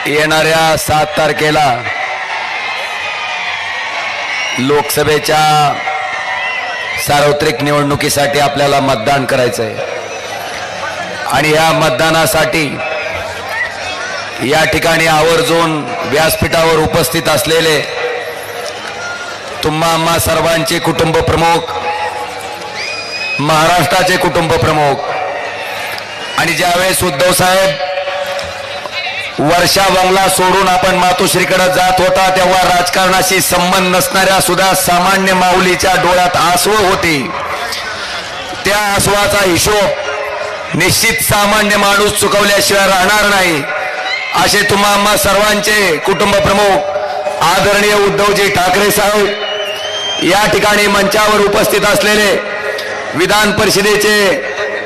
येणाऱ्या 7 तारखेला लोकसभेच्या सार्वत्रिक निवडणुकीसाठी आपल्याला मतदान करायचं आहे आणि या मतदानासाठी या ठिकाणी आवर्जून व्यासपीठावर उपस्थित असलेले तुम्हा आम्हा सर्वांचे कुटुंब प्रमुख, महाराष्ट्राचे कुटुंब प्रमुख आणि ज्यावेळेस उद्धव साहेब वर्षा बंगला सोडून आपण मातोश्रीकडे जात होता तेव्हा राजकारणाशी संबंध नसणाऱ्या सुद्धा सामान्य माऊलीच्या डोळ्यात आसव होती. त्या आसवाचा हिशोब निश्चित सामान्य माणूस चुकवल्याशिवाय राहणार नाही. असे तुम्हा आम्हा सर्वांचे कुटुंब प्रमुख आदरणीय उद्धवजी ठाकरे साहेब, या ठिकाणी मंचावर उपस्थित असलेले विधान परिषदेचे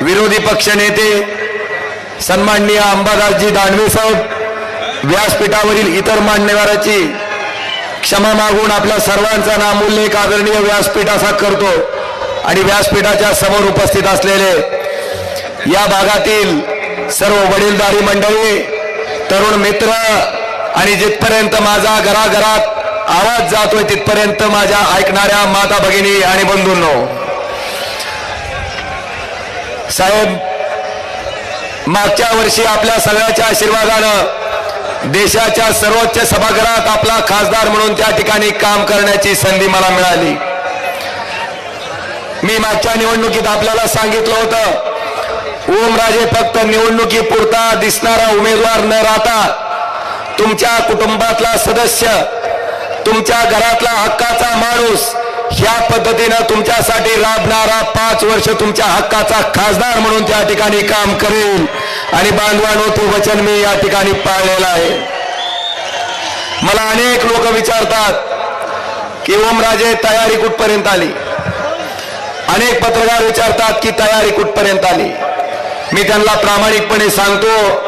विरोधी पक्ष नेते सन्माननीय अंबादासजी दानवे साहेब, व्यासपीठावरील इतर मान्यवरांची क्षमा मागून आपल्या सर्वांचा नामोल्लेख आदरणीय व्यासपीठ असा करतो आणि व्यासपीठाच्या समोर उपस्थित असलेले या भागातील सर्व वडीलधारी मंडळी, तरुण मित्र आणि जिथपर्यंत माझा घराघरात आवाज जातोय तिथपर्यंत माझ्या ऐकणाऱ्या माता भगिनी आणि बंधूंनो, साहेब मागच्या वर्षी आपल्या सगळ्याच्या आशीर्वादानं देशाच्या सर्वोच्च सभागृहात आपला खासदार म्हणून त्या ठिकाणी काम करण्याची संधी मला मिळाली. मी मागच्या निवडणुकीत आपल्याला सांगितलं होतं, ओमराजे फक्त निवडणुकीपुरता दिसणारा उमेदवार न राहता तुमच्या कुटुंबातला सदस्य, तुमच्या घरातला हक्काचा माणूस, ह्या पद्धतीनं तुमच्यासाठी राबणारा 5 वर्ष तुमच्या हक्काचा खासदार म्हणून त्या ठिकाणी काम करेल आणि बांधवांनो ते वचन मी या ठिकाणी पाळलेलं आहे. मला अनेक लोक विचारतात की ओमराजे तयारी कुठपर्यंत आली. अनेक पत्रकार विचारतात की तयारी कुठपर्यंत आली. मी त्यांना प्रामाणिकपणे सांगतो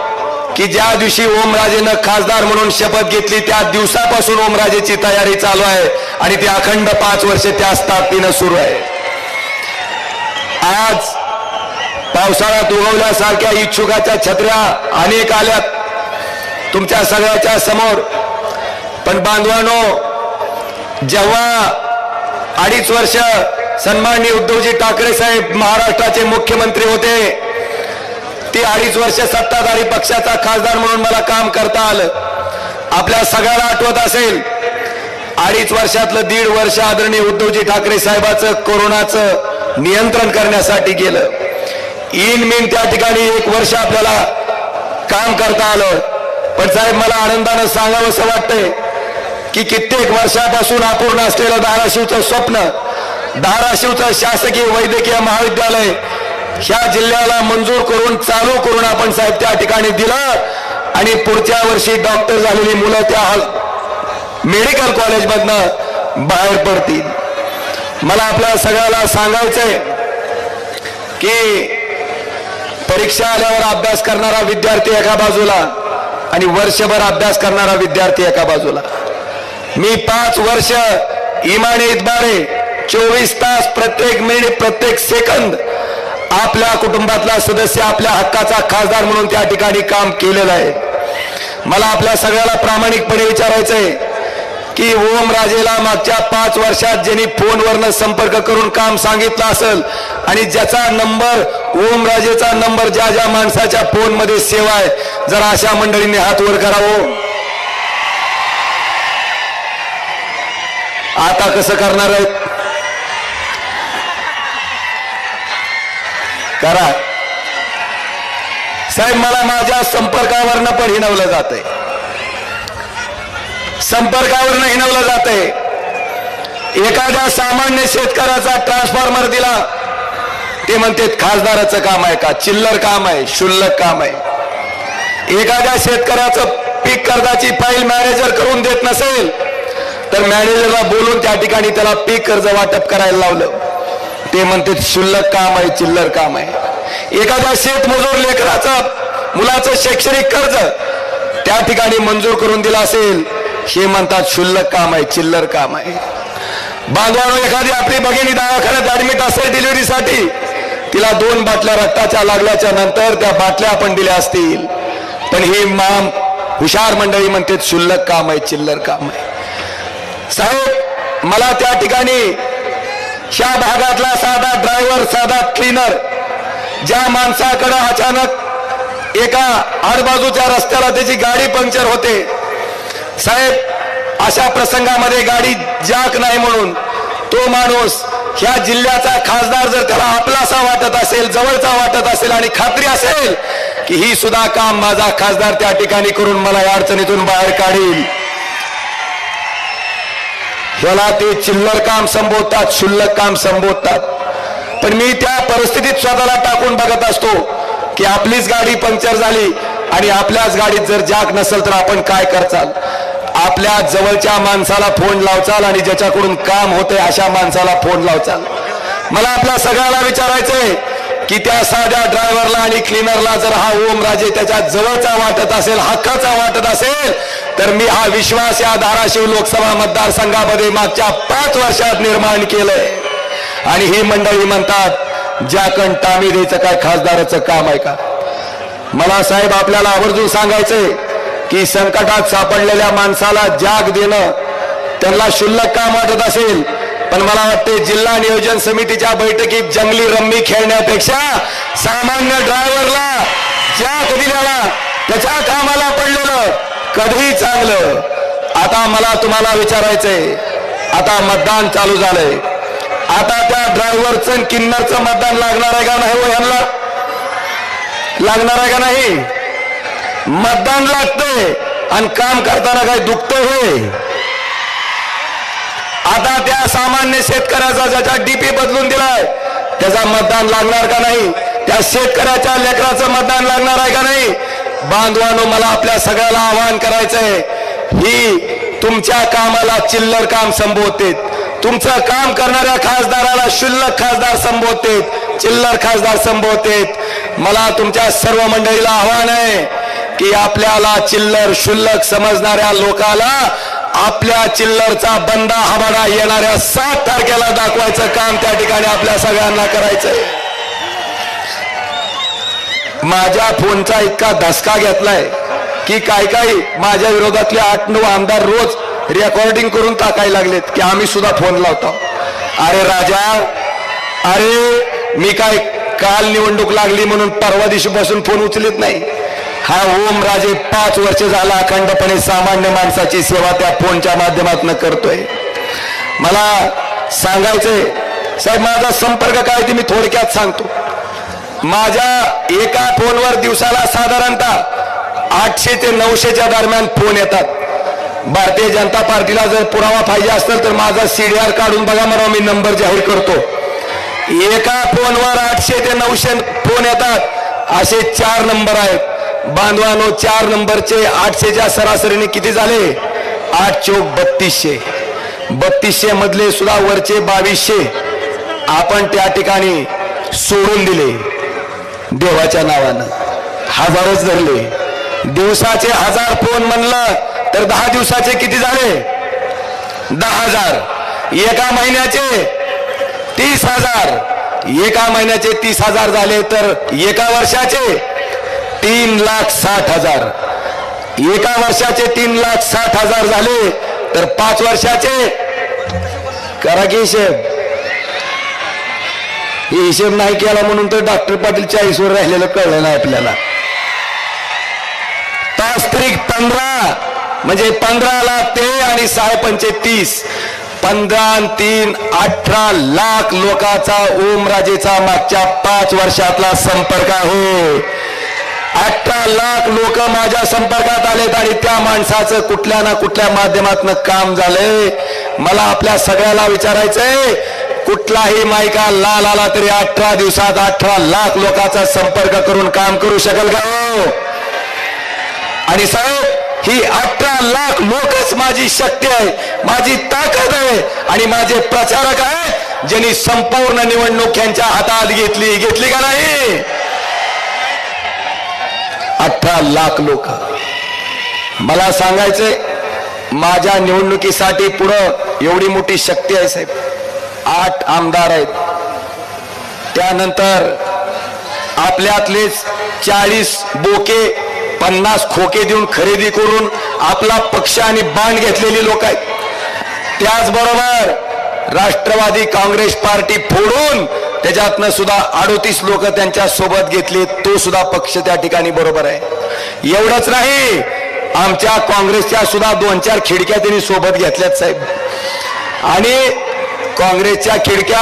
की ज्या दिवशी ओमराजेनं खासदार म्हणून शपथ घेतली त्या दिवसापासून ओमराजेची तयारी चालू आहे आणि ती अखंड 5 वर्ष त्याच ताकदीनं सुरू आहे. आज पावसाळ्यात उगवल्यासारख्या इच्छुकाच्या छत्र्या अनेक आल्यात तुमच्या सगळ्याच्या समोर. पण बांधवांनो, जेव्हा 2.5 वर्ष सन्माननीय उद्धवजी ठाकरे साहेब महाराष्ट्राचे मुख्यमंत्री होते, ते 2.5 वर्ष सत्ताधारी पक्षाचा खासदार म्हणून मला काम करता आलं. आपल्या सगळ्याला आठवत असेल 2.5 वर्षातलं 1.5 वर्ष आदरणीय उद्धवजी ठाकरे साहेबांचं कोरोनाचं नियंत्रण करण्यासाठी गेलं. इन त्या ठिकाणी 1 वर्ष आपल्याला काम करता आलं. पण साहेब मला आनंदानं सांगावं असं वाटतंय की कित्येक वर्षापासून अपूर्ण असलेलं धाराशिवचं स्वप्न, धाराशिवचं शासकीय वैद्यकीय महाविद्यालय ह्या जिल्ह्याला मंजूर करून चालू करून आपण साहेब त्या ठिकाणी दिलं आणि पुढच्या वर्षी डॉक्टर झालेली मुलं त्या मेडिकल कॉलेजमधनं बाहेर पडतील. मला आपल्या सगळ्याला सांगायचंय की परीक्षा आल्यावर अभ्यास करणारा विद्यार्थी एका बाजूला आणि वर्षभर अभ्यास करणारा विद्यार्थी एका बाजूला. मी 5 वर्ष इमाने इतबारे 24 तास प्रत्येक मिनिट प्रत्येक सेकंद आपल्या कुटुंबातला सदस्य, आपल्या हक्काचा खासदार म्हणून त्या ठिकाणी काम केलेलं आहे. मला आपल्या सगळ्याला प्रामाणिकपणे विचारायचंय की ओमराजेला मागच्या 5 वर्षात ज्यांनी फोनवरनं संपर्क करून काम सांगितलं असेल आणि ज्याचा नंबर, ओमराजेचा नंबर ज्या ज्या माणसाच्या फोनमध्ये सेव आहे, जरा अशा मंडळींनी हात वर करावं. आता कसं करणार आहेत? करा साहेब. मला माझ्या संपर्कावरनं पण हिणवलं जातंय, संपर्कावरनं हिणवलं जातंय. एखाद्या सामान्य शेतकऱ्याचा ट्रान्सफॉर्मर दिला, ते म्हणतात खासदाराचं काम आहे का? चिल्लर काम आहे, क्षुल्लक काम आहे. एखाद्या शेतकऱ्याचं पीक कर्जाची फाईल मॅनेजर करून देत नसेल तर मॅनेजरला बोलून त्या ठिकाणी त्याला पीक कर्ज वाटप करायला लावलं, ते म्हणते क्षुल्लक काम आहे, चिल्लर काम आहे. एखाद्या शेतमजूर लेकराचं मुलाचं शैक्षणिक कर्ज त्या ठिकाणी मंजूर करून दिला असेल, हे म्हणतात क्षुल्लक काम आहे, चिल्लर काम आहे. बांधवांनो, एखादी आपली भगिनी दवाखान्यात ऍडमिट असेल डिलिव्हरीसाठी, तिला 2 बाटल्या रक्ताच्या लागल्याच्या नंतर त्या बाटल्या आपण दिल्या असतील, पण ही हुशार मंडळी म्हणते क्षुल्लक काम आहे, चिल्लर काम आहे। साहेब मला त्या ठिकाणी ह्या भागातला साधा ड्रायव्हर, साधा क्लीनर, ज्या माणसाकडे अचानक एका आडबाजूच्या रस्त्याला त्याची गाडी पंक्चर होते, साहेब अशा प्रसंगामध्ये गाडी जॅक नाही म्हणून तो माणूस ह्या जिल्ह्याचा खासदार जर त्याला आपलासा वाटत असेल, जवळचा वाटत असेल आणि खात्री असेल की ही सुद्धा काम माझा खासदार त्या ठिकाणी करून मला या अडचणीतून बाहेर काढील, ह्याला ते चिल्लर काम संबोधतात, क्षुल्लक काम संबोधतात। पण मी त्या परिस्थितीत स्वतःला टाकून बघत असतो की आपलीच गाडी पंक्चर झाली आणि आपल्याच गाडीत जर जॅक नसेल तर आपण काय करचाल? आपल्या जवळच्या माणसाला फोन लावचाल आणि ज्याच्याकडून काम होते अशा माणसाला फोन लावचाल। मला आपल्या सगळ्याला विचारायचंय की त्या साध्या ड्रायव्हरला आणि क्लीनरला जर हा ओमराजे त्याच्या जवळचा वाटत असेल, हक्काचा वाटत असेल, तर मी हा विश्वास या धाराशिव लोकसभा मतदारसंघामध्ये मागच्या 5 वर्षात निर्माण केलंय। आणि ही मंडळी म्हणतात ज्याकण टामी द्यायचं काय खासदाराचं काम आहे का? मला साहेब आपल्याला आवर्जून सांगायचंय की संकटात सापडलेल्या माणसाला जाग देणं त्यांना क्षुल्लक काम वाटत असेल, पण मला वाटते जिल्हा नियोजन समितीच्या बैठकीत जंगली रम्मी खेळण्यापेक्षा सामान्य ड्रायव्हरला जाग दिल्याला त्याच्या कामाला पडलेलं कधी चांगलं। आता मला तुम्हाला विचारायचंय, आता मतदान चालू झालंय, आता त्या ड्रायव्हरचं किन्नरचं मतदान लागणार आहे का नाही? हो ह्यांना लागणार आहे का नाही? मतदान लागतंय आणि काम करताना काय दुखतंय होय? आता त्या सामान्य शेतकऱ्याचा ज्याचा डीपी बदलून दिलाय त्याचा मतदान लागणार का नाही? त्या शेतकऱ्याच्या लेकराचं मतदान लागणार आहे का नाही? बांधवांनो मला आपल्या सगळ्याला आवाहन करायचंय, ही तुमच्या कामाला चिल्लर काम संबोधते, तुमचं काम करणाऱ्या खासदाराला क्षुल्लक खासदार संबोधते, चिल्लर खासदार संबोधते। मला तुमच्या सर्व मंडळीला आव्हान आहे की आपल्याला चिल्लर क्षुल्लक समजणाऱ्या लोकाला आपल्या चिल्लरचा बंदा हवाडा येणाऱ्या 7 तारखेला दाखवायचं काम त्या ठिकाणी आपल्या सगळ्यांना करायचंय। माझ्या फोनचा इतका धसका घेतलाय की काही माझ्या विरोधातले 8-9 आमदार रोज रेकॉर्डिंग करून टाकायला लागलेत की आम्ही सुद्धा फोन लावतो। अरे राजा, अरे मी काय काल निवडणूक लागली म्हणून परवा दिवशी बसून फोन उचलत नाही। हा ओमराजे 5 वर्ष झाला अखंडपणे सामान्य माणसाची सेवा त्या फोनच्या माध्यमातून करतोय। मला सांगायचंय साहेब माझा संपर्क काय ते मी थोडक्यात सांगतो। माझ्या एका फोनवर दिवसाला साधारणतः 800 ते 900च्या दरम्यान फोन येतात। भारतीय जनता पार्टीला जर पुरावा पाहिजे असेल तर माझा CDR काढून बघा, मला मी नंबर जाहीर करतो। एका फोनवर 800 ते 900 फोन येतात, असे 4 नंबर आहेत। बांधवानो 4 नंबरचे 800च्या सरासरीने किती झाले? 8 चौक 3200, 3200 मधले सुद्धा वरचे 2200 आपण त्या ठिकाणी सोडून दिले देवाच्या नावानं, हजारच धरले। दिवसाचे 1000 फोन म्हणलं तर 10 दिवसाचे किती झाले? 10,000। एका महिन्याचे 30,000, एका महिन्याचे 30,000 झाले तर एका वर्षाचे 3,60,000, एका वर्षाचे 3,60,000 झाले तर 5 वर्षाचे करा की हिशेब। हिशेब नाही केला म्हणून तर डॉक्टर पाटील 40 वर राहिलेलं कळलं नाही आपल्याला। तास त्रिक 15 म्हणजे 15 लाख ते आणि 6 पंचे 30, 15 आणि 3 18 लाख लोकांचा ओमराजेचा मागच्या 5 वर्षातला संपर्क आहे। 18 लाख लोक माझ्या संपर्कात आलेत आणि त्या माणसाचं कुठल्या ना कुठल्या माध्यमातून काम झालंय। मला आपल्या सगळ्याला विचारायचंय, कुठलाही मायका लाल आला तरी 18 दिवसात 18 लाख लोकांचा संपर्क करून काम करू शकेल का? आणि साहेब ही 18 लाख लोकच माझी शक्ती आहे, माझी ताकद आहे आणि माझे प्रचारक आहे ज्यांनी संपूर्ण निवडणूक यांच्या हातात घेतली का नाही? 18 लाख लोक। मला सांगायचंय माझ्या निवडणुकीसाठी पुढं एवढी मोठी शक्ती आहे साहेब। 8 आमदार आहेत, त्यानंतर आपल्यातलेच 40 बोके 50 खोके देऊन खरेदी करून आपला पक्ष आणि बाण घेतलेली लोक आहेत. त्याचबरोबर राष्ट्रवादी काँग्रेस पार्टी फोडून त्याच्यातनं सुद्धा 38 लोक त्यांच्या सोबत घेतले. तो सुद्धा पक्ष त्या ठिकाणी बरोबर आहे. एवढंच नाही, आमच्या काँग्रेसच्या सुद्धा 2-4 खिडक्या त्यांनी सोबत घेतल्यात साहेब. आणि काँग्रेसच्या खिडक्या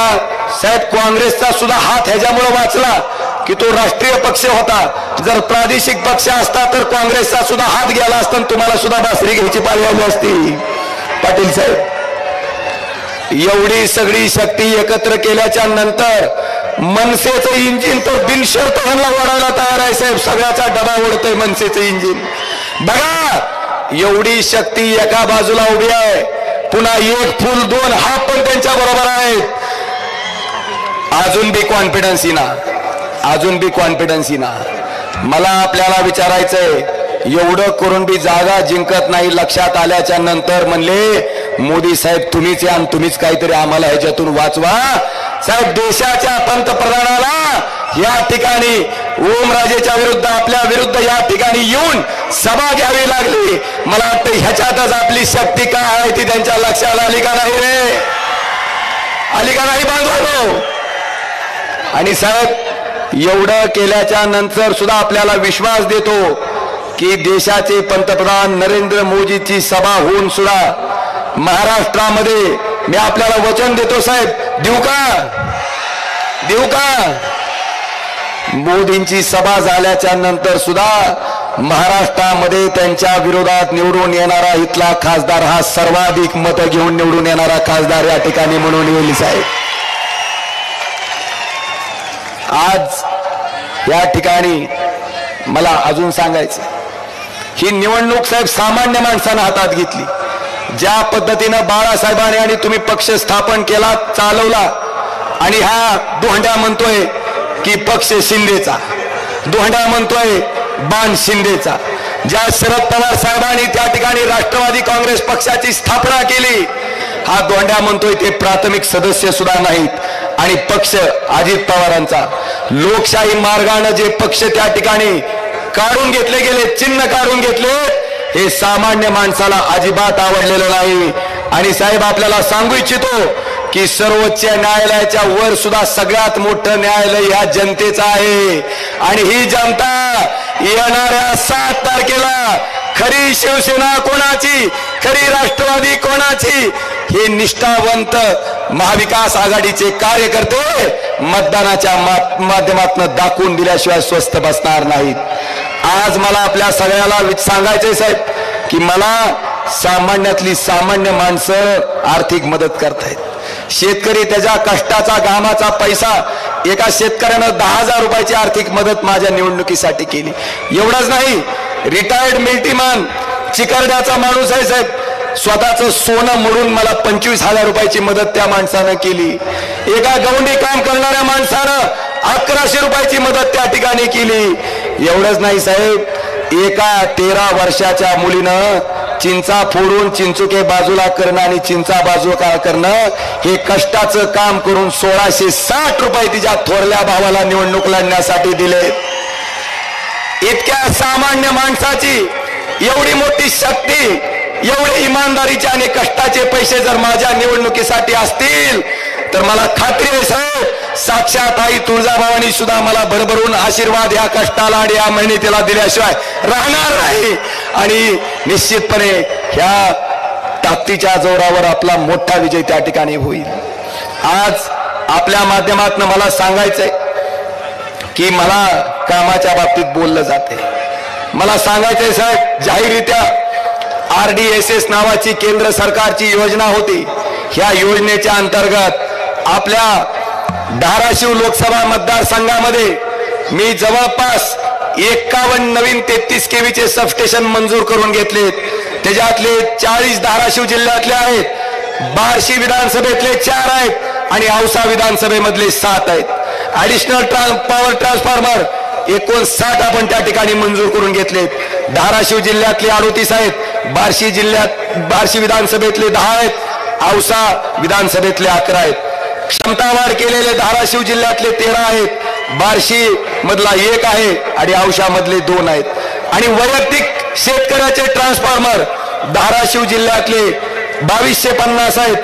साहेब, काँग्रेसचा सुद्धा हात ह्याच्यामुळे वाचला की तो राष्ट्रीय पक्ष होता. जर प्रादेशिक पक्ष असता तर काँग्रेसचा सुद्धा हात गेला असता, तुम्हाला सुद्धा बासरी घ्यायची पाळी आली असती. पाटील साहेब, एवढी सगळी शक्ती एकत्र केल्याच्या नंतर मनसेचं इंजिन तो बिनशर्त ह्यांना ओढायला तयार आहे साहेब. सगळ्याचा डबा ओढतोय मनसेचं इंजिन. बघा, एवढी शक्ती एका बाजूला उभी आहे, पुन्हा 1 फूल 2 हात पण त्यांच्या बरोबर आहेत. अजून बी कॉन्फिडन्स येईना, अजून बी कॉन्फिडन्स येईना. मला आपल्याला विचारायचंय, एवढं करून बी जागा जिंकत नाही लक्षात आल्याच्या नंतर म्हणले मोदी साहेब तुम्हीच या आणि तुम्हीच काहीतरी आम्हाला ह्याच्यातून वाचवा. साहेब, देशाच्या पंतप्रधानाला या ठिकाणी ओमराजेच्या विरुद्ध, आपल्या विरुद्ध या ठिकाणी येऊन सभा घ्यावी लागली. मला वाटतं ह्याच्यातच आपली शक्ती काय आहे ती त्यांच्या लक्षात आली का नाही रे? आली का नाही बांधवांनो? आणि साहेब, एवढं केल्याच्या नंतर सुद्धा आपल्याला विश्वास देतो की देशाचे पंतप्रधान नरेंद्र मोदीची सभा होऊन सुद्धा महाराष्ट्रामध्ये मी आपल्याला वचन देतो साहेब, देऊ का मोदींची सभा झाल्याच्या नंतर सुद्धा महाराष्ट्रामध्ये त्यांच्या विरोधात निवडून येणारा इथला खासदार हा सर्वाधिक मतं घेऊन निवडून येणारा खासदार या ठिकाणी म्हणून येईल साहेब. आज या ठिकाणी मला अजून सांगायचं, ही निवडणूक साहेब सामान्य माणसानं हातात घेतली. ज्या पद्धतीनं बाळासाहेबांनी आणि तुम्ही पक्ष स्थापन केला, चालवला, आणि हा दोंड्या म्हणतोय की पक्ष शिंदेचा, दोंड्या म्हणतोय बाण शिंदेचा. ज्या शरद पवार साहेबांनी त्या ठिकाणी राष्ट्रवादी काँग्रेस पक्षाची स्थापना केली, हा दोंड्या म्हणतोय ते प्राथमिक सदस्य सुद्धा नाहीत. आणि पक्ष अजित पवारांचा लोकशाही मार्गाने जे पक्ष त्या ठिकाणी काढून घेतले गेले, चिन्ह काढून घेतले, हे सामान्य माणसाला अजिबात आवडलेलं नाही. आणि साहेब, आपल्याला सांगू इच्छितो की सर्वोच्च न्यायालयाच्या वर सुद्धा सगळ्यात मोठं न्यायालय ह्या जनतेचं आहे. आणि ही जनता येणाऱ्या 7 तारखेला खरी शिवसेना कोणाची, खरी राष्ट्रवादी कोणाची, हे निष्ठावंत महाविकास आघाडीचे कार्यकर्ते मतदानाच्या माध्यमातून दाखवून दिल्याशिवाय स्वस्थ बसणार नाहीत. आज मला आपल्या सगळ्याला सांगायचंय साहेब की मला सामान्यातली सामान्य माणसं आर्थिक मदत करतायत. शेतकरी त्याच्या कष्टाचा घामाचा पैसा, एका शेतकऱ्यानं 10,000 रुपयाची आर्थिक मदत माझ्या निवडणुकीसाठी केली. एवढंच नाही, रिटायर्ड मिलिटरीमॅन चिकरड्याचा माणूस आहे साहेब, स्वतःचं सोनं मोडून मला 25,000 रुपयाची मदत त्या माणसानं केली. एका गवंडी काम करणाऱ्या माणसानं 1100 रुपयाची मदत त्या ठिकाणी केली. एवढंच नाही साहेब, एका 13 वर्षाच्या मुलीनं चिंचा फोडून चिंचुके बाजूला करणं आणि चिंचा बाजूला करणं हे कष्टाचं काम करून 1660 रुपये तिच्या थोरल्या भावाला निवडणूक लढण्यासाठी दिले. इतक्या सामान्य माणसाची एवढी मोठी शक्ती, एवढे इमानदारीचे आणि कष्टाचे पैसे जर माझ्या निवडणुकीसाठी असतील तर मला खात्री आहे साहेब, साक्षात आई तुळजाभवानी सुद्धा मला भरभरून आशीर्वाद या कष्टाला आणि या मेहनतीला दिल्याशिवाय राहणार नाही. आणि निश्चितपणे ह्या ताकदीच्या जोरावर आपला मोठा विजय त्या ठिकाणी होईल. आज आपल्या माध्यमातून मला सांगायचंय की मला कामाच्या बाबतीत बोललं जाते. मला सांगायचंय साहेब, जाहीररित्या RDSS नावाची केंद्र सरकारची योजना होती. ह्या योजनेच्या अंतर्गत आपल्या धाराशिव लोकसभा मतदारसंघामध्ये मी जवळपास 51 नवीन 33 केवीचे सबस्टेशन मंजूर करून घेतलेत. त्याच्यातले 40 धाराशिव जिल्ह्यातले आहेत, बार्शी विधानसभेतले 4 आहेत आणि औसा विधानसभेमधले 7 आहेत. ऍडिशनल पॉवर ट्रान्सफॉर्मर 59 आपण त्या ठिकाणी मंजूर करून घेतलेत. धाराशिव जिल्ह्यातले 38 आहेत, बार्शी विधानसभेतले 10 आहेत, औसा विधानसभेतले 11 आहेत. क्षमता वाढ केलेले धाराशिव जिल्ह्यातले 13 आहेत, बार्शी मधला 1 आहे आणि औसा मधले 2 आहेत. आणि वैयक्तिक शेतकऱ्याचे ट्रान्सफॉर्मर धाराशिव जिल्ह्यातले 2250 आहेत,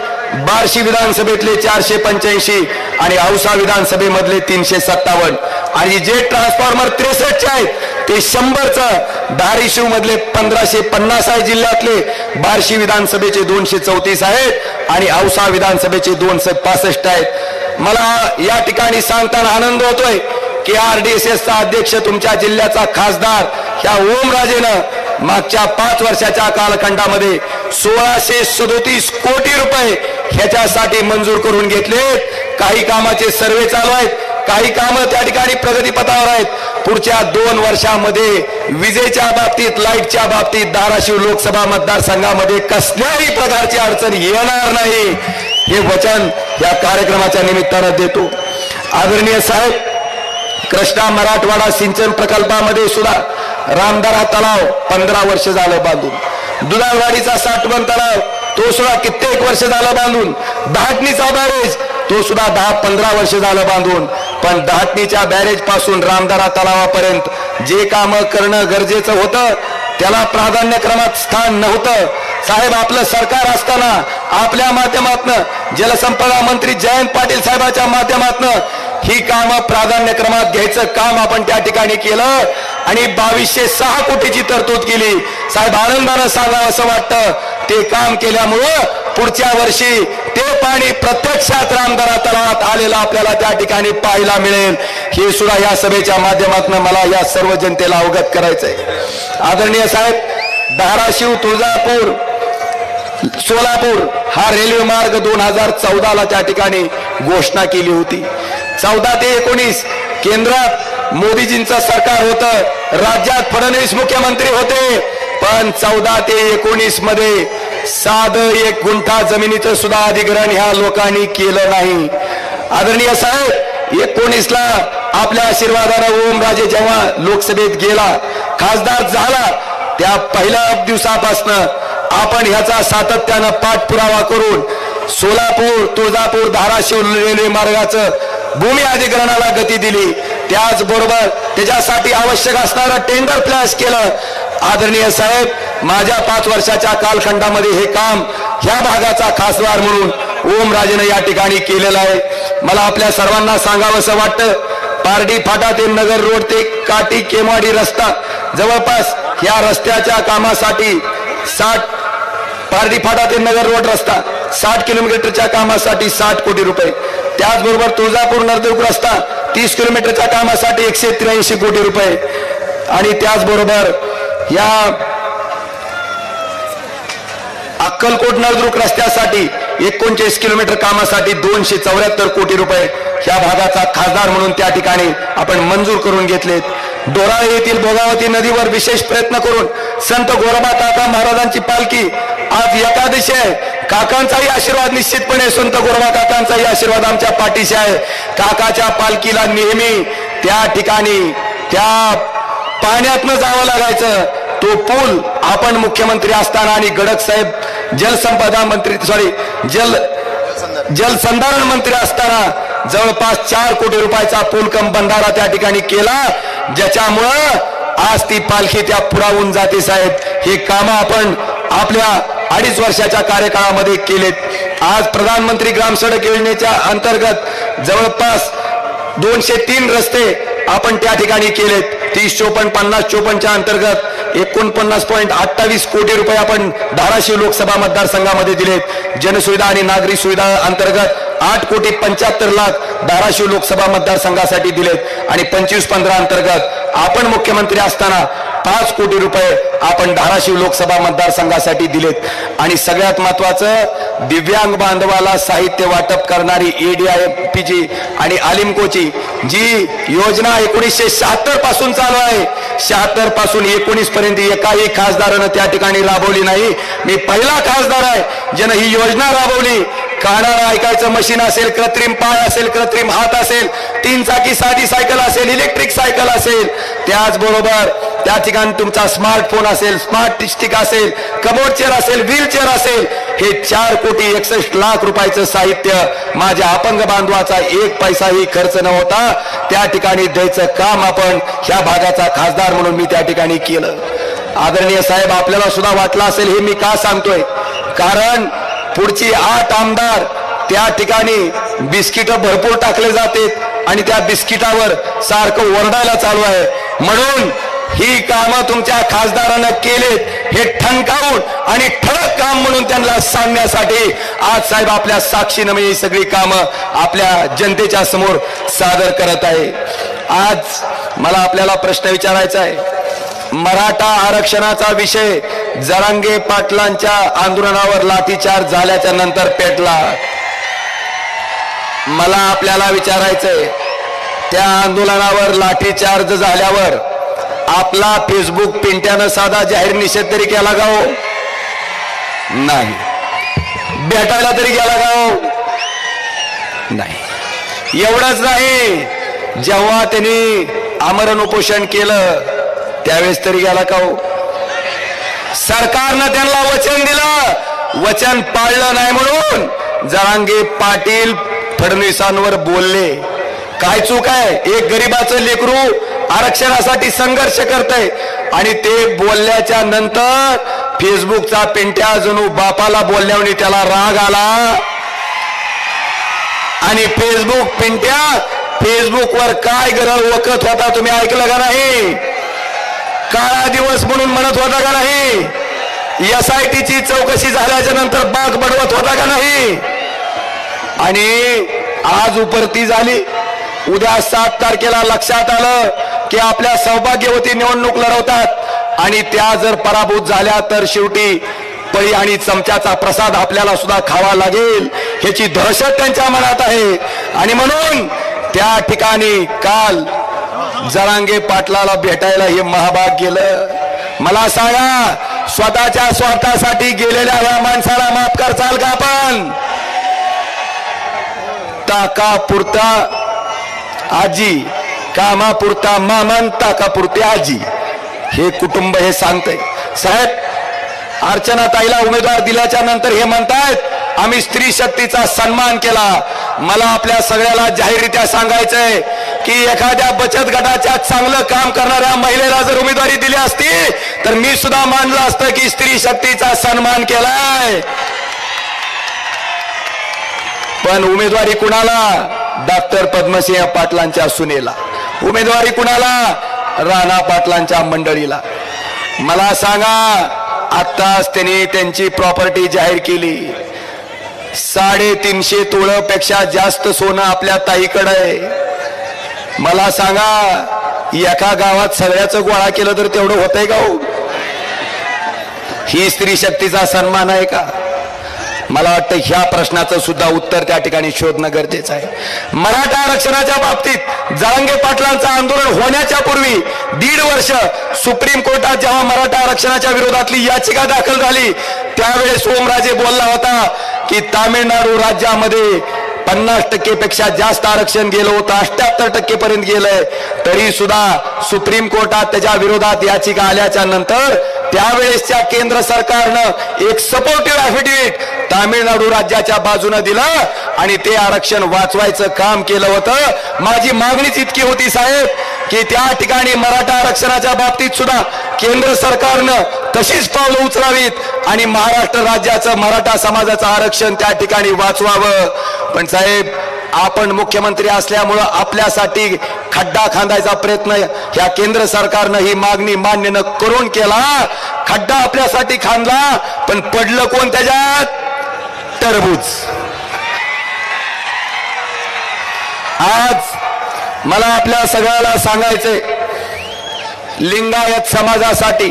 बार्शी विधानसभेतले 485 आणि औसा विधानसभेमधले 357 आणि जे ट्रान्सफॉर्मर 63 आहेत ते 100चं धाराशिव मधले 1550 आहे जिल्ह्यातले, बार्शी विधानसभेचे 234 आहेत आणि औसा विधानसभेचे 265 आहेत। मला या ठिकाणी सांगताना आनंद होतोय की RDSSचा अध्यक्ष तुमच्या जिल्ह्याचा खासदार ह्या ओमराजेनं मागच्या 5 वर्षाच्या कालखंडामध्ये 1637 कोटी रुपये ह्याच्यासाठी मंजूर करून घेतले। काही कामाचे सर्वे चालू आहेत, काही कामं त्या ठिकाणी प्रगतीपथावर आहेत। पुढच्या 2 वर्षामध्ये विजेच्या बाबतीत, लाईटच्या बाबतीत धाराशिव लोकसभा मतदारसंघामध्ये कसल्याही प्रकारची अडचण येणार नाही, हे वचन या कार्यक्रमाच्या निमित्तानं देतो। आदरणीय साहेब, कृष्णा मराठवाडा सिंचन प्रकल्पामध्ये सुद्धा रामदारा तलाव 15 वर्ष झालं बांधून, दुधाळवाडीचा साठवण तलाव तो सुद्धा कित्येक वर्ष झालं बांधून, धाटणीचा बॅरेज तो सुद्धा 10-15 वर्ष झालं बांधून, पण धाटणीच्या बॅरेज पासून रामदारा तलावापर्यंत जे काम करणं गरजेचं होतं त्याला प्राधान्यक्रमात स्थान नव्हतं। साहेब, आपलं सरकार असताना आपल्या माध्यमातून जलसंपदा मंत्री जयंत पाटील साहेबांच्या माध्यमातून ही कामं प्राधान्यक्रमात घ्यायचं काम आपण त्या ठिकाणी केलं आणि 2206 कोटीची तरतूद केली। साहेब, आनंदानं सांगावं असं वाटतं, ते काम केल्यामुळं पुढच्या वर्षी ते पाणी प्रत्यक्षात रामदारा तलावात आलेलं आपल्याला त्या ठिकाणी पाहायला मिळेल, हे सुद्धा या सभेच्या माध्यमातून मला या सर्व जनतेला अवगत करायचंय। आदरणीय साहेब, धाराशिव तुळजापूर सोलापूर हा रेल्वे मार्ग 2014ला त्या ठिकाणी घोषणा केली होती। 14 ते 19 केंद्रात मोदीजींचं सरकार होतं, राज्यात फडणवीस मुख्यमंत्री होते, पण 14 ते 19 मध्ये साधं 1 गुंठा जमिनीचं सुद्धा अधिग्रहण ह्या लोकांनी केलं नाही। आदरणीय साहेब, 19ला आपल्या आशीर्वादानं ओमराजे जेव्हा लोकसभेत गेला, खासदार झाला, त्या पहिल्या दिवसापासून आपण ह्याचा सातत्यानं पाठपुरावा करून सोलापूर तुळजापूर धाराशिव रेल्वे मार्गाचं भूमी अधिग्रहणाला गती दिली, त्याचबरोबर त्याच्यासाठी आवश्यक असणारं टेंडर फ्लॅश केलं। आदरणीय साहेब, माझ्या 5 वर्षाच्या कालखंडामध्ये हे काम ह्या भागाचा खासदार म्हणून ओमराजेनं या ठिकाणी केलेलं आहे। मला आपल्या सर्वांना सांगावंसं वाटतं, पारडी फाटा ते नगर रोड ते काटी केमाडी रस्ता जवळपास या रस्त्याच्या कामासाठी पारडी फाटा ते नगर रोड रस्ता 60 किलोमीटरच्या कामासाठी 60 कोटी रुपये, त्याचबरोबर तुळजापूर नरदुर्ग रस्ता 30 किलोमीटरच्या कामासाठी 183 कोटी रुपये आणि त्याचबरोबर या अक्कलकोट नळदुर्ग रस्त्यासाठी 39 किलोमीटर कामासाठी 274 कोटी रुपये ह्या भागाचा खासदार म्हणून त्या ठिकाणी आपण मंजूर करून घेतलेत। डोराळे येथील भोगावती नदीवर विशेष प्रयत्न करून संत गोरोबा काका महाराजांची पालखी आज एकादशी आहे, काकांचाही आशीर्वाद निश्चितपणे, संत गोरोबा काकांचाही आशीर्वाद आमच्या पाठीशी आहे। काकाच्या पालखीला नेहमी त्या ठिकाणी त्या पाण्यातनं जावं लागायचं, तो पूल आपण मुख्यमंत्री असताना आणि गडक साहेब जलसंपदा मंत्री जलसंधारण मंत्री असताना जवळपास 4 कोटी रुपयाचा पूल कम बंधारा त्या ठिकाणी केला, ज्याच्यामुळं आज ती पालखी त्या पुरावून जाते। साहेब, हे काम आपण आपल्या 2.5 वर्षाच्या कार्यकाळामध्ये केलेत। आज प्रधानमंत्री ग्राम सडक योजनेच्या अंतर्गत जवळपास 203 रस्ते आपण त्या ठिकाणी केलेत। 30-54-50-54च्या अंतर्गत 49.28 कोटी रुपये आपण धाराशिव लोकसभा मतदारसंघामध्ये दिलेत। जनसुविधा आणि नागरी सुविधा अंतर्गत 8.75 लाख धाराशिव लोकसभा मतदारसंघासाठी दिलेत आणि 25-15 अंतर्गत आपण मुख्यमंत्री असताना 5 कोटी रुपये आपण धाराशिव लोकसभा मतदारसंघासाठी दिलेत। आणि सगळ्यात महत्वाचं, दिव्यांग बांधवाला साहित्य वाटप करणारी ADIPची आणि आलिमकोची जी योजना 1976 पासून चालू आहे, 76 पासून 19 पर्यंत एकाही खासदारानं त्या ठिकाणी राबवली नाही। मी पहिला खासदार आहे ज्यानं ही योजना राबवली। कानाला ऐकायचं मशीन असेल, कृत्रिम पाय असेल, कृत्रिम हात असेल, 3 चाकी साधी सायकल असेल, इलेक्ट्रिक सायकल असेल, त्याचबरोबर त्या ठिकाणी तुमचा स्मार्टफोन असेल, स्मार्ट स्टिक असेल, कमोड चेअर असेल, व्हीलचेअर असेल, हे 4,61,00,000 रुपयाचं साहित्य माझ्या अपंग बांधवाचा 1 पैसाही खर्च न होता त्या ठिकाणी द्यायचं काम आपण ह्या भागाचा खासदार म्हणून मी त्या ठिकाणी केलं. आदरणीय साहेब, आपल्याला सुद्धा वाटलं असेल हे मी का सांगतोय, कारण पुढची 8 आमदार त्या ठिकाणी बिस्किट भरपूर टाकले जाते आणि त्या बिस्किटावर सारखं ओरडायला चालू आहे. म्हणून ही कामं तुमच्या खासदारानं केलेत हे ठणकावून आणि ठळक काम म्हणून त्यांना सांगण्यासाठी आज साहेब आपल्या साक्षीनं मी ही सगळी कामं आपल्या जनतेच्या समोर सादर करत आहे. आज मला आपल्याला प्रश्न विचारायचा आहे. मराठा आरक्षणाचा विषय जरांगे पाटलांच्या आंदोलनावर लाठीचार्ज झाल्याच्या नंतर पेटला. मला आपल्याला विचारायचंय, त्या आंदोलनावर लाठीचार्ज झाल्यावर आपला फेसबुक पिंट्यानं साधा जाहीर निषेध तरी केला का हो? नाही. भेटायला तरी गेला का हो? नाही. एवढंच नाही, जेव्हा त्यांनी आमरण उपोषण केलं त्यावेळेस तरी गेला का हो? सरकारनं त्यांना वचन दिलं, वचन पाळलं नाही म्हणून जरांगे पाटील फडणवीसांवर बोलले. काय चूक आहे? एक गरीबाचं लेकरू आरक्षणासाठी संघर्ष करतंय आणि ते बोलल्याच्या नंतर फेसबुकचा पिंट्या जणू बापाला बोलल्याने त्याला राग आला आणि फेसबुक पिंट्या फेसबुकवर काय गरळ वकत होता तुम्ही ऐकलं का नाही? काळा दिवस म्हणून म्हणत होता का नाही? SITची चौकशी झाल्याच्या नंतर बाग बडवत होता का नाही? आणि आज उपरती झाली. उद्या 7 तारखेला लक्षात आलं की आपल्या सौभाग्यवती निवडणूक लढवतात आणि त्या जर पराभूत झाल्या तर शेवटी पळी आणि चमच्याचा प्रसाद आपल्याला सुद्धा खावा लागेल ह्याची दहशत त्यांच्या मनात आहे. आणि म्हणून त्या ठिकाणी काल जरांगे पाटलाला भेटायला हे महाभाग गेलं. मला सांगा, स्वतःच्या स्वार्थासाठी गेलेल्या या माणसाला माफ करचाल का आपण? ताकापुरता आजी, कामापुरता मामन, ताकापुरते आजी, हे कुटुंब हे सांगतंय. साहेब, अर्चना ताईला उमेदवार दिल्याच्या नंतर हे म्हणतायत आम्ही स्त्री शक्तीचा सन्मान केला. मला आपल्या सगळ्याला जाहीररित्या सांगायचंय की एखाद्या बचत गटाच्या चांगलं काम करणाऱ्या महिलेला जर उमेदवारी दिली असती तर मी सुद्धा मानलं असतं की स्त्री शक्तीचा सन्मान केलाय. पण उमेदवारी कुणाला? डॉक्टर पद्मसिंह पाटलांच्या सुनेला. उमेदवारी कुणाला? राणा पाटलांच्या मंडळीला. मला सांगा, आत्ताच त्यांनी त्यांची प्रॉपर्टी जाहीर केली. 350 तोळ्यापेक्षा जास्त सोनं आपल्या ताईकडे आहे. मला सांगा, एका गावात सगळ्याचं गोळा केलं तर तेवढं होतंय का हो? ही स्त्री शक्तीचा सन्मान आहे का? मला वाटतं ह्या प्रश्नाचं सुद्धा उत्तर त्या ठिकाणी शोधणं गरजेचं आहे. मराठा आरक्षणाच्या बाबतीत जरांगे पाटलांचं आंदोलन होण्याच्या पूर्वी 1.5 वर्ष सुप्रीम कोर्टात जेव्हा मराठा आरक्षणाच्या विरोधातली याचिका दाखल झाली त्यावेळेस ओमराजे बोलला होता की तामिळनाडू राज्यामध्ये 50% पेक्षा जास्त आरक्षण गेलं होतं, 78% पर्यंत गेलंय. तरी सुद्धा सुप्रीम कोर्टात त्याच्या विरोधात याचिका आल्याच्या नंतर त्यावेळेसच्या केंद्र सरकारनं एक सपोर्टिव्ह ॲफिडेव्हिट तामिळनाडू राज्याच्या बाजूने दिलं आणि ते आरक्षण वाचवायचं काम केलं होतं. माझी मागणीच इतकी होती साहेब की त्या ठिकाणी मराठा आरक्षणाच्या बाबतीत सुद्धा केंद्र सरकारनं तशीच पावलं उचलावीत आणि महाराष्ट्र राज्याचं मराठा समाजाचं आरक्षण त्या ठिकाणी वाचवावं. पण साहेब, आपण मुख्यमंत्री असल्यामुळं आपल्यासाठी खड्डा खांदायचा प्रयत्न ह्या केंद्र सरकारनं ही मागणी मान्य न करून केला. खड्डा आपल्यासाठी खांदला, पण पडलं कोण त्याच्यात? टरबूज. आज मला आपल्या सगळ्याला सांगायचंय, लिंगायत समाजासाठी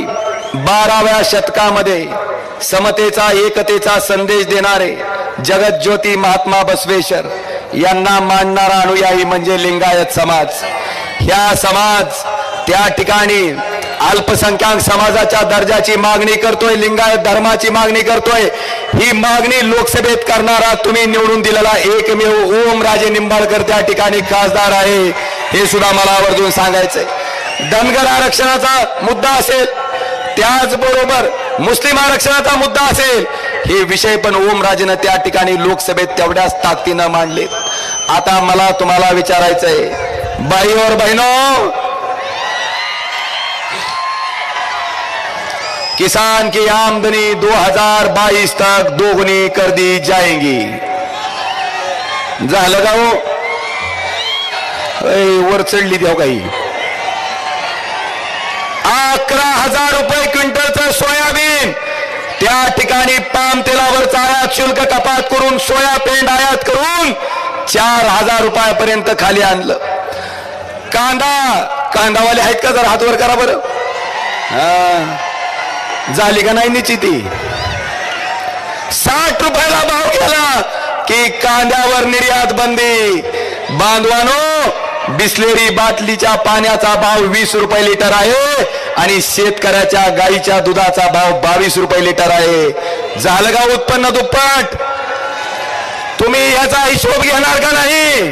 12व्या शतकामध्ये समतेचा एकतेचा संदेश देणारे जगज्योती महात्मा बसवेश्वर यांना मानणारा अनुयायी म्हणजे लिंगायत समाज. ह्या समाज त्या ठिकाणी अल्पसंख्याक समाजाच्या दर्जाची मागणी करतोय, लिंगायत धर्माची मागणी करतोय. ही मागणी लोकसभेत करणारा तुम्ही निवडून दिलेला एकमेव ओमराजे निंबाळकर त्या ठिकाणी खासदार आहे, हे सुद्धा मला आवर्जून सांगायचंय. धनगर आरक्षणाचा मुद्दा असेल, त्याचबरोबर मुस्लिम आरक्षणाचा मुद्दा असेल, हे विषय पण ओमराजेनं त्या ठिकाणी लोकसभेत तेवढ्याच ताकदीनं मांडले. आता मला तुम्हाला विचारायचंय, भाई और बहनों, किसान की आमदनी 2022 तक दोगुनी कर दी जाएगी. झालं का हो? वर चढली देव काही. 11,000 रुपये क्विंटलचं सोयाबीन, त्या ठिकाणी पाम तेलावरचा आयात शुल्क कपात करून सोया पेंड आयात करून 4,000 रुपयापर्यंत खाली आणलं. कांदावाले आहेत का? जर हातवर करा बरं. झाली का नाही निश्चिती? 60 रुपयाला भाव गेला की कांद्यावर निर्यात बंदी. बांधवानो, बिस्लेरी बाटलीच्या पाण्याचा भाव 20 रुपये लिटर आहे आणि शेतकऱ्याच्या गाईच्या दुधाचा भाव 22 रुपये लिटर आहे. झालं का उत्पन्न दुप्पट? तुम्ही याचा हिशोब घेणार का नाही?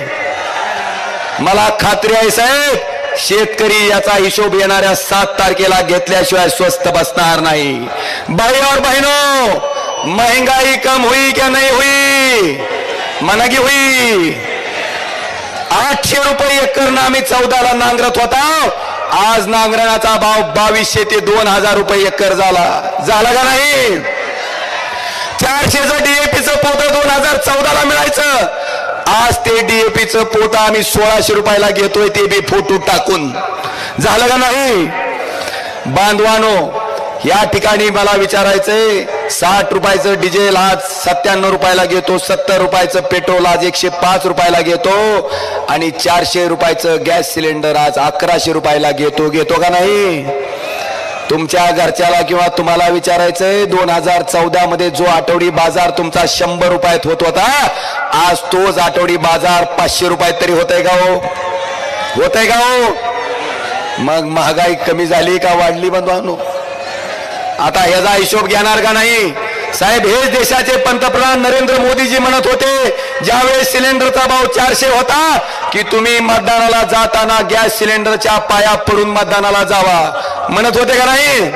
मला खात्री आहे साहेब, शेतकरी याचा हिशोब येणाऱ्या 7 तारखेला घेतल्याशिवाय स्वस्त बसणार नाही. भाई और बहनों, महंगाई कम हुई क्या नहीं हुई? मना की हुई. 800 रुपये एकरनं आम्ही 14ला नांगरत होता, आज नांगरणाचा भाव 2200 ते 2000 रुपये एकर झाला. झाला का नाही? 400चं डीएपीचं पोतं 2014ला मिळायचं, आज ते डीएपीचं पोतं आम्ही 1600 रुपयाला घेतोय, ते बी फोटो टाकून. झालं का नाही? बांधवानो, या ठिकाणी मला विचारायचंय, 60 रुपयाचं डिझेल आज 97 रुपयाला घेतो, 70 रुपयाचं पेट्रोल आज 105 रुपयाला घेतो आणि 400 रुपयाचं गॅस सिलेंडर आज 1100 रुपयाला घेतो का नाही? तुमच्या घरच्याला किंवा तुम्हाला विचारायचंय, 2014 मध्ये जो आठवडी बाजार तुमचा 100 रुपयात होत होता, आज तोच आठवडी बाजार 500 रुपयात तरी होतय का हो? होतय का हो? मग महागाई कमी झाली का वाढली बंधवांनो? आता याचा हिशोब घेणार का नाही? साहेब, हेच देशाचे पंतप्रधान नरेंद्र मोदीजी म्हणत होते, ज्यावेळेस सिलेंडरचा भाव 400 होता की तुम्ही मतदानाला जाताना गॅस सिलेंडरच्या पाया पडून मतदानाला जावा, म्हणत होते का नाही?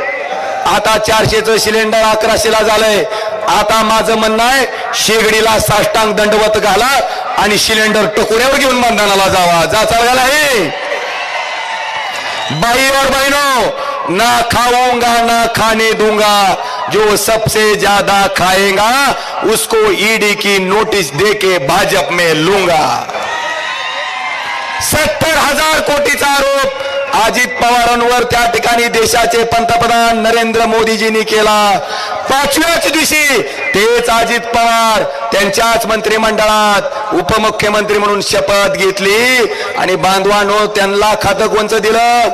आता 400चं सिलेंडर 1100ला झालंय. आता माझं म्हणणं आहे, शेगडीला साष्टांग दंडवत घाला आणि सिलेंडर टकोऱ्यावर घेऊन मतदानाला जावा. जाचाल का नाही? भाई और बहनों, ना खाऊंगा ना खाने दूंगा, जो सबसे ज्यादा खाएगा उसको ईडी की नोटिस देके भाजप में लूंगा. 70,000 कोटीचा आरोप अजित पवारांवर त्या ठिकाणी देशाचे पंतप्रधान नरेंद्र मोदीजींनी केला. 5व्याच दिवशी तेच अजित पवार त्यांच्याच मंत्रिमंडळात उपमुख्यमंत्री म्हणून शपथ घेतली आणि बांधवांनो, त्यांना खातं कोणचं दिलं?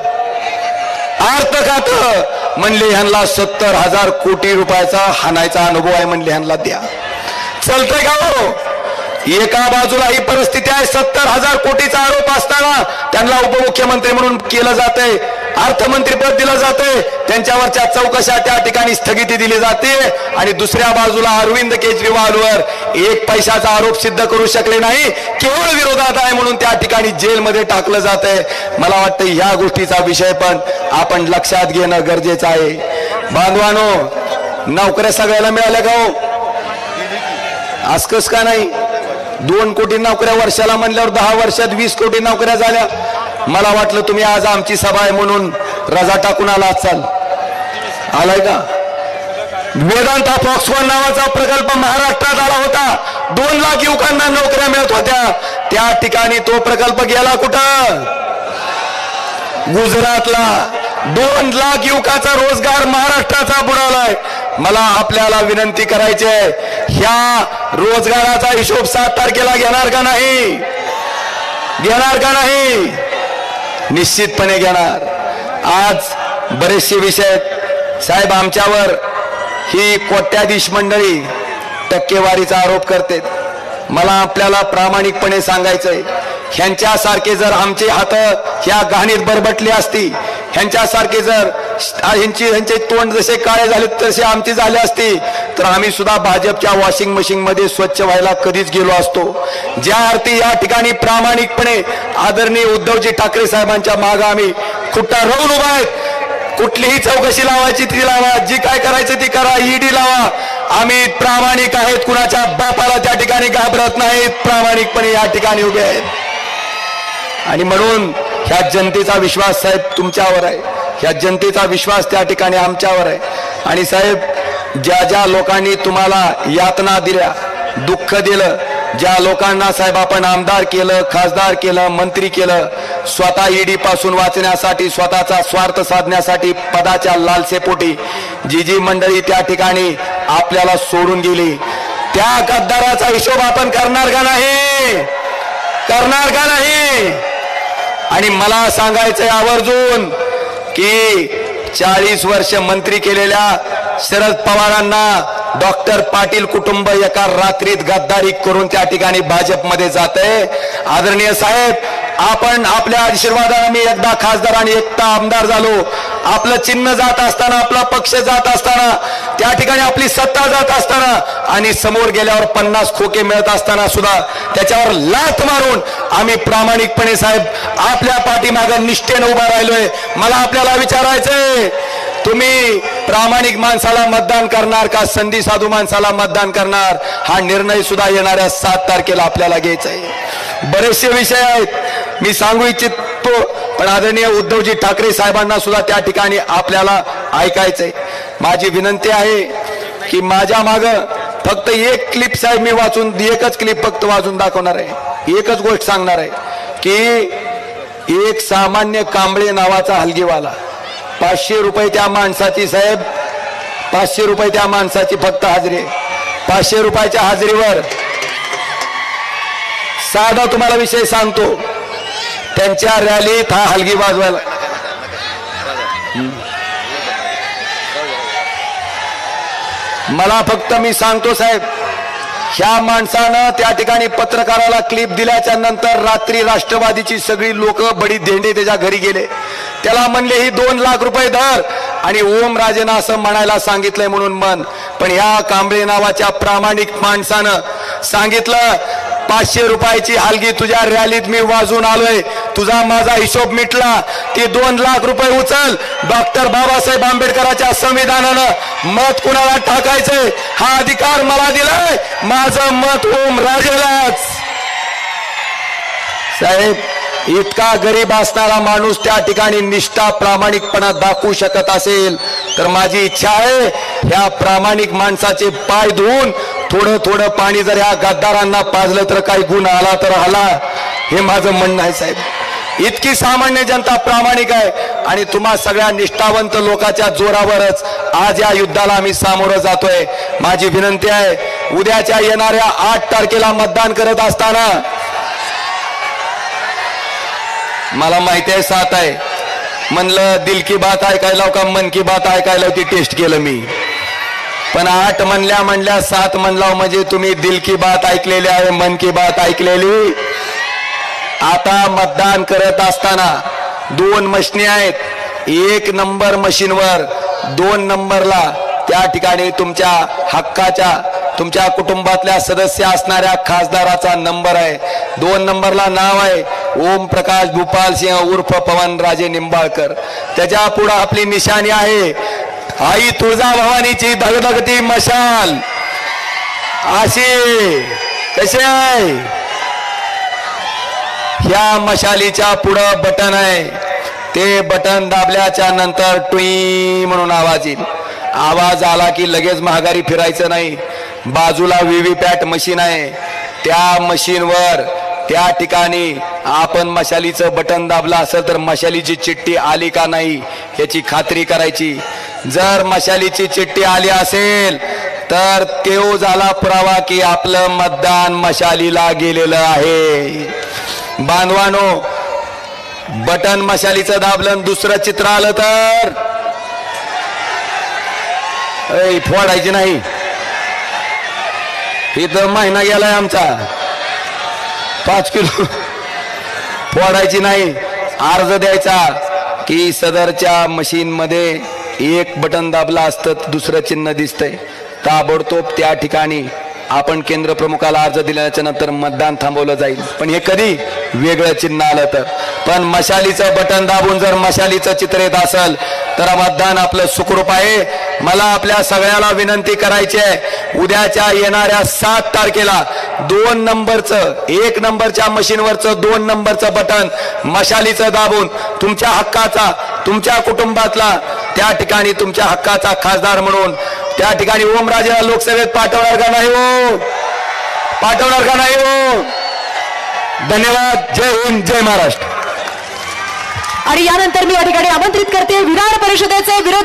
अर्थ खातं. म्हणले ह्यांना 70,000 कोटी रुपयाचा हाणायचा अनुभव आहे, म्हणले ह्यांना द्या. चलतंय का हो? एका बाजूला ही परिस्थिती आहे, 70,000 कोटीचा आरोप असताना त्यांना उपमुख्यमंत्री म्हणून केलं जातंय, अर्थमंत्रीपद दिलं जातंय, त्यांच्यावरच्या चौकशा त्या ठिकाणी स्थगिती दिली जाते आणि दुसऱ्या बाजूला अरविंद केजरीवालवर 1 पैशाचा आरोप सिद्ध करू शकले नाही, केवळ विरोधात आहे म्हणून त्या ठिकाणी जेलमध्ये टाकलं जातंय. मला वाटतं ह्या गोष्टीचा विषय पण आपण लक्षात घेणं गरजेचं आहे. बांधवानो, नोकऱ्या सगळ्याला मिळाल्या का हो? आजकस का नाही? 2 कोटी नोकऱ्या वर्षाला म्हणल्यावर 10 वर्षात 20 कोटी नोकऱ्या झाल्या. मला वाटलं तुम्ही आज आमची सभा आहे म्हणून रजा टाकून आला असाल. आलाय का? वेदांता फॉक्सकॉन नावाचा प्रकल्प महाराष्ट्रात आला होता, 2 लाख युवकांना नोकऱ्या मिळत होत्या. त्या ठिकाणी तो प्रकल्प गेला कुठं? गुजरातला. 2 लाख युवकाचा रोजगार महाराष्ट्राचा बुडालाय. मला आपल्याला विनंती करायची आहे, ह्या रोजगाराचा हिशोब 7 तारखेला घेणार का नाही? घेणार का नाही? निश्चितपणे घेणार. आज बरेचसे विषय साहेब आमच्यावर ही कोट्याधीश मंडळी टक्केवारीचा आरोप करते. मला आपल्याला प्रामाणिकपणे सांगायचंय, ह्यांच्यासारखे जर आमचे हात ह्या घाणीत बरबटले असती, ह्यांच्यासारखे जर ह्यांचे तोंड जसे काळे झाले तसे आमची झाले असते तर आम्ही सुद्धा भाजपच्या वॉशिंग मशीन मध्ये स्वच्छ व्हायला कधीच गेलो असतो. ज्या अर्थी या ठिकाणी प्रामाणिकपणे आदरणीय उद्धवजी ठाकरे साहेबांच्या मागे आम्ही खुट्टा राहून उभा आहेत. कुठलीही चौकशी लावायची ती लावा, जी काय करायचं ती करा, ईडी लावा. आम्ही प्रामाणिक आहेत, कुणाच्या बापाला त्या ठिकाणी घाबरत नाहीत, प्रामाणिकपणे या ठिकाणी उभे आहेत. आणि म्हणून ह्या जनतेचा विश्वास साहेब तुमच्यावर आहे, ह्या जनतेचा विश्वास त्या ठिकाणी आमच्यावर आहे. आणि साहेब ज्या ज्या लोकांनी तुम्हाला यातना दिल्या, दुःख दिलं, ज्या लोकांना साहेब आपण आमदार केलं, खासदार केलं, मंत्री केलं, स्वतः ईडी पासून वाचण्यासाठी, स्वतःचा स्वार्थ साधण्यासाठी, पदाच्या लालसेपोटी जी जी मंडळी त्या ठिकाणी आपल्याला सोडून गेली, त्या गद्दाराचा हिशोब आपण करणार का नाही? करणार का नाही? आणि मला सांगायचंय आवर्जून की 40 वर्ष मंत्री केलेल्या शरद पवारांना डॉक्टर पाटील कुटुंब एका रात्रीत गद्दारी करून त्या ठिकाणी भाजपमध्ये जाते. आदरणीय साहेब, आपण आपल्या आशीर्वादाने मी एकदा खासदार आणि एकदा आमदार झालो. आपलं चिन्ह जात असताना, आपला पक्ष जात असताना, त्या ठिकाणी आपली सत्ता जात असताना आणि समोर गेल्यावर 50 खोके मिळत असताना सुद्धा त्याच्यावर लाथ मारून आम्ही प्रामाणिकपणे साहेब आपल्या पाठीमागे निष्ठेने उभा राहिलोय. मला आपल्याला विचारायचंय, तुम्ही प्रामाणिक माणसाला मतदान करणार का संधी साधू माणसाला मतदान करणार? हा निर्णय सुद्धा येणाऱ्या 7 तारखेला आपल्याला घ्यायचा आहे. बरेचसे विषय आहेत मी सांगू इच्छितो, पण आदरणीय उद्धवजी ठाकरे साहेबांना सुद्धा त्या ठिकाणी आपल्याला ऐकायचंय. माझी विनंती आहे की माझ्या माग फक्त एक क्लिप साहेब मी वाचून, एकच क्लिप फक्त वाचून दाखवणार आहे. एकच गोष्ट सांगणार आहे की एक सामान्य कांबळे नावाचा हलगीवाला, 500 रुपये त्या माणसाची साहेब, 500 रुपये त्या माणसाची फक्त हाजरी. 500 रुपयाच्या हाजरीवर साधा तुम्हाला विषय सांगतो, त्यांच्या रॅलीत हा हलगी वाजवायला, मला फक्त मी सांगतो साहेब, ह्या माणसानं त्या ठिकाणी पत्रकाराला क्लिप दिल्याच्या नंतर रात्री राष्ट्रवादीची सगळी लोक बडी धेंडे त्याच्या घरी गेले. त्याला म्हणले ही 2 लाख रुपये धर आणि ओम राजेनं असं म्हणायला सांगितलंय म्हणून मन. पण ह्या कांबळे नावाच्या प्रामाणिक माणसानं सांगितलं 500 रुपयाची हलगी तुझ्या रॅलीत मी वाजून आलोय, तुझा माझा हिशोब मिटला, ती 2 लाख रुपये उचल. डॉक्टर बाबासाहेब आंबेडकरांच्या संविधानानं मत कुणाला टाकायचंय हा अधिकार मला दिलाय, माझं मत ओम राजेलाच. साहेब, इतका गरीब असणारा माणूस त्या ठिकाणी निष्ठा प्रामाणिकपणा दाखवू शकत असेल तर माझी इच्छा आहे ह्या प्रामाणिक माणसाचे पाय धुवून थोडं थोडं पाणी जर ह्या गद्दारांना पाजलं तर काही गुण आला तर आला, हे माझं म्हणणं आहे साहेब. इतकी सामान्य जनता प्रामाणिक आहे आणि तुम्हा सगळ्या निष्ठावंत लोकांच्या जोरावरच आज या युद्धाला आम्ही सामोरं जातोय. माझी विनंती आहे, उद्याच्या येणाऱ्या 8 तारखेला मतदान करत असताना, मला माहिती आहे 7 आहे म्हणलं दिल की बात ऐकायला का मन की बात ऐकायला ती टेस्ट केलं मी, पण 8 म्हणल्या 7 म्हणला म्हणजे तुम्ही दिल की बात ऐकलेली आहे, मन की बात ऐकलेली. आता मतदान करत असताना 2 मशिनी आहेत. 1 नंबर मशीनवर 2 नंबरला त्या ठिकाणी तुमच्या हक्काच्या, तुमच्या कुटुंबातल्या सदस्य असणाऱ्या खासदाराचा नंबर आहे. 2 नंबरला नाव आहे ओम प्रकाश भूपाल सिंह उर्फ पवन राजे निंबाळकर. त्याच्या पुढे आपली निशाणी आहे आई तुळजाभवानीची धगधगती मशाल. अशी कशी आहे, ह्या मशालीच्या पुढं बटन आहे, ते बटन दाबल्याच्या नंतर टुई म्हणून आवाज येईल. आवाज आला की लगेच महागारी फिरायचं नाही. बाजूला व्हीव्हीपॅट मशीन आहे, त्या मशीनवर त्या ठिकाणी आपण मशालीचं बटन दाबलं असेल तर मशालीची चिठ्ठी आली का नाही याची खात्री करायची. जर मशालीची चिठ्ठी आली असेल तर तो झाला पुरावा की आपलं मतदान मशालीला गेलेलं आहे. बांधवानो, बटन मशालीचं दाबलं दुसरं चित्र आलं तर फोडायची नाही. इथं महिना गेलाय आमचा, 5 किलो फोडायची नाही. अर्ज द्यायचा, की सदरच्या मशीन मध्ये एक बटन दाबला असतं दुसरं चिन्ह दिसतंय, ताबडतोब त्या ठिकाणी आपण केंद्र प्रमुखाला अर्ज दिल्याच्या नंतर मतदान थांबवलं जाईल. पण हे कधी वेगळं चिन्ह आलं तर. पण मशालीचं बटन दाबून जर मशालीचं चित्र येत असेल तर मतदान आपलं सुखरूप आहे. मला आपल्या सगळ्याला विनंती करायची आहे, उद्याच्या येणाऱ्या 7 तारखेला 2 नंबरचं 1 नंबरच्या मशीनवरचं 2 नंबरचं बटन मशालीचं दाबून तुमच्या हक्काचा, तुमच्या कुटुंबातला त्या ठिकाणी तुमच्या हक्काचा खासदार म्हणून त्या ठिकाणी ओमराजेला लोकसभेत पाठवणार का नाही हो? पाठवणार का नाही हो? धन्यवाद. जय हिंद, जय महाराष्ट्र. आणि यानंतर मी या ठिकाणी आमंत्रित करते विधान परिषदेचे विरोधी